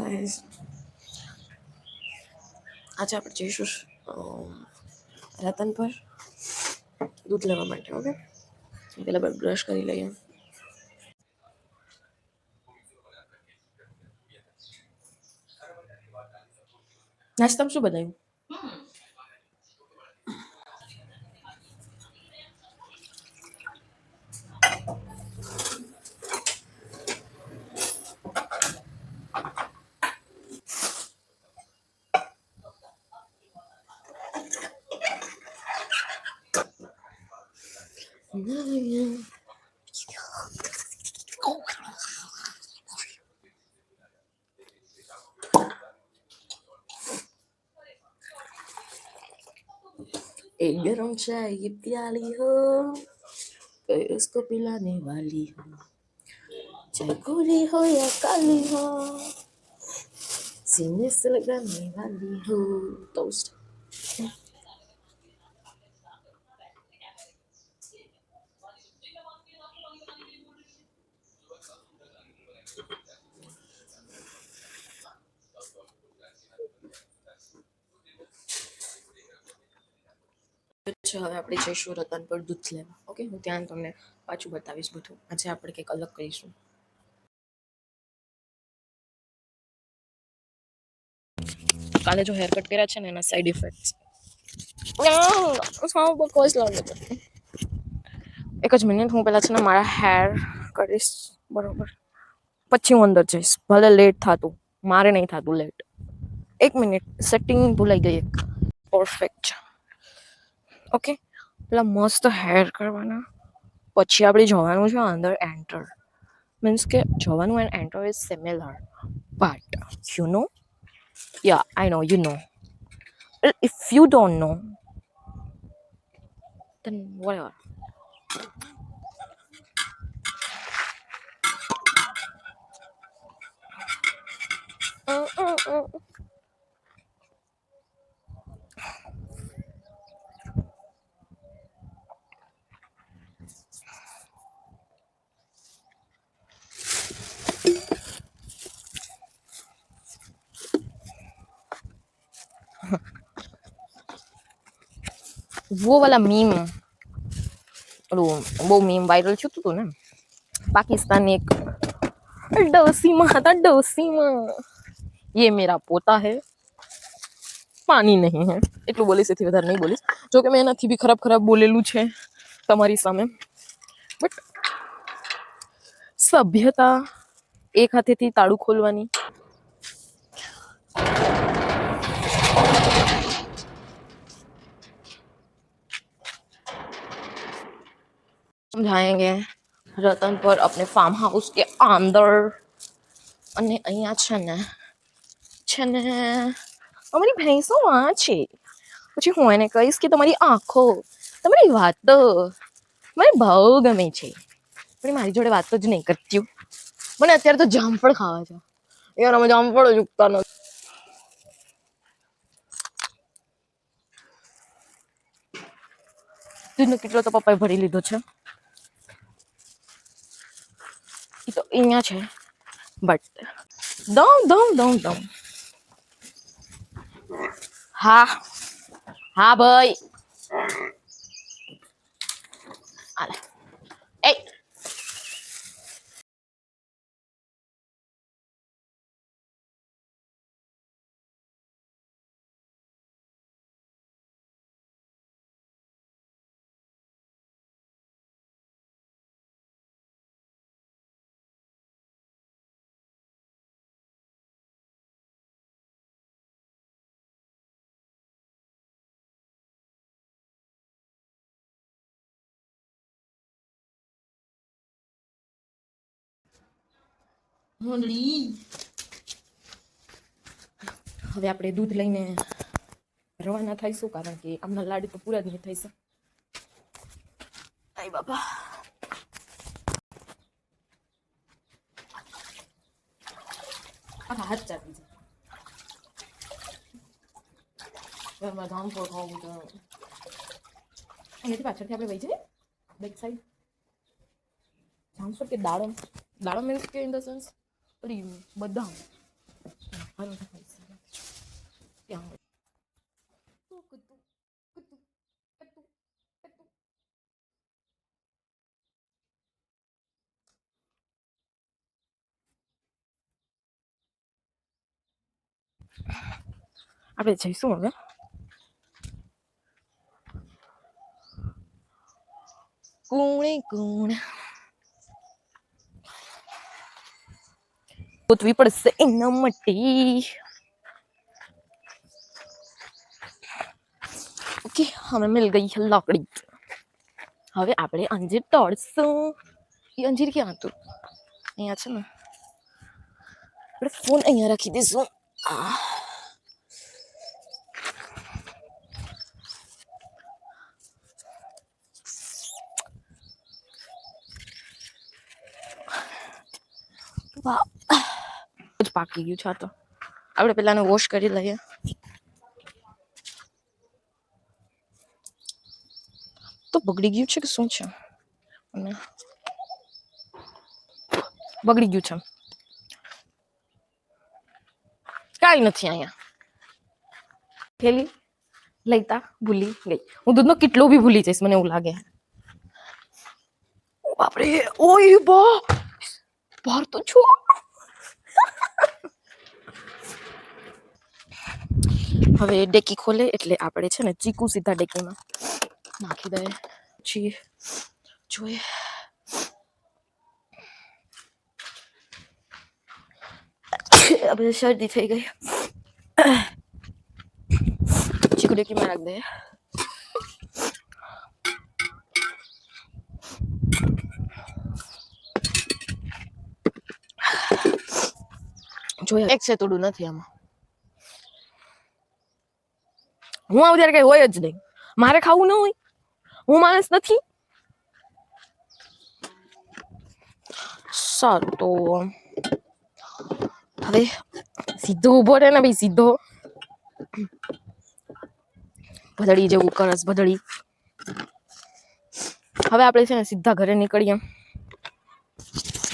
Guys, આજે આપણે જઈશું રતન પર દૂધ લેવા માટે. ઓકે, પહેલાં બ્રશ કરી લઈએ. નાસ્તામાં શું બનાવ્યું? एक गरम चाय प्याली हो, कोई उसको पिलाने वाली हो, चाहे गोरी हो या काली हो, सीने से लगाने वाली हो. टोस्ट. હવે આપણે જઈશું રતન પર દૂધ લેવા. ઓકે, હું ત્યાં તમને પાછું બતાવીશ બધું. આજે આપણે કંઈક અલગ કરીશું. કાલે જો હેર કટ કર્યા છે ને એના સાઈડ ઇફેક્ટ્સ બકવાસ લાગે છે. એક જ મિનિટ, હું પહેલાં છે ને મારા હેર કરીશ બરોબર, પછી હું અંદર જઈશ. ભલે લેટ થતું, મારે નહીં થતું લેટ. એક મિનિટ, સેટિંગ ભૂલાઈ ગઈ એક. પરફેક્ટ. ઓકે, પેલા મસ્ત હેર કરવાના, પછી આપણે જવાનું છે અંદર એન્ટર. મીન્સ કે જવાનું and enter is similar, but you know, yeah, I know, you know. Well, if you don't know, then whatever. वो वाला मीम, वो मीम वायरल થયું હતું ને, પાकिस्तानी एक डोसीमा था, डोसीमा ये मेरा पोता है, પાણી નહીં હે. એટલું બોલીશ, એથી વધારે નહીં બોલીશ. જો કે મેં એનાથી બી ખરાબ ખરાબ બોલેલું છે તમારી સામે, બટ સભ્યતા એક હાથેથી તાળું ખોલવાની. हम जाएंगे रतन पर अपने फार्म हाउस के अंदर. અને અહીંયા છે ને અમારી ભેંસો આ છે. પછી હું એને કહીશ કે તમારી આંખો, તમારી વાતો મને બહુ ગમે છે, પણ મારી જોડે વાતો જ નહીં કરતી. મને અત્યારે તો જામફળ ખાવા છે યાર, અમે જામફળ જ ઉગતા નથી. દૂધનો કેટલો તો પપ્પાએ ભરી લીધો છે, એ તો અહીંયા છે, બટ દમ. હા હા ભાઈ, આલે એ હવે આપણે દૂધ લઈને રવાના થઈશું, કારણ કે આમના લાડ તો પૂરા જ નહીં થઈ શકે. આય બાપા, હાથ ચાલી જાય. એમાં જામફળ ખાવું છે. અહીંયાથી પાછળથી આપણે વહી જઈએ બેક સાઈડ. જામફળ કે દાડમ, દાડમ મીન્સ કે ઇન ધ સેન્સ બદામ. આપણે જઈશું હવે કોણે કોણ ગોતવી પડશે એના માટે. ઓકે હવે મિલ ગઈ છે લાકડી. હવે આપણે અંજીર તોડશું. એ અંજીર ક્યાં હતું? અહીંયા છે ને. આપણે ફોન અહીંયા રાખી દઈશું. વાહ પાકી ગયું છે આ તો. આપણે પેલાને વોશ કરી લઈએ. તો બગડી ગયું છે કે શું છે? બગડી ગયું છે. કાંઈ નથી અહીંયા. થેલી લઈતા ભૂલી ગઈ. હું દૂધનો કેટલો બી ભૂલી જઈશ મને એવું લાગે. બાપરે ઓય બા બહાર તો છો. હવે ડેકી ખોલે એટલે આપણે છે ને ચીકુ સીધા ડેકીમાં નાખી દે. પછી જોઈએ હવે શરદી થઈ ગઈ. ચીકુ ડેકીમાં રાખ દે. જોઈએ એક છે તોડું નથી આમાં. હું આવું ત્યારે કઈ હોય જ નહીં. મારે ખાવું ન હોય. હું માણસ નથી. સારું તો હવે સીધો ઉભો રહે ને ભાઈ સીધો. ભદડી જેવું કરસ ભદડી. હવે આપણે છે ને સીધા ઘરે નીકળીએ.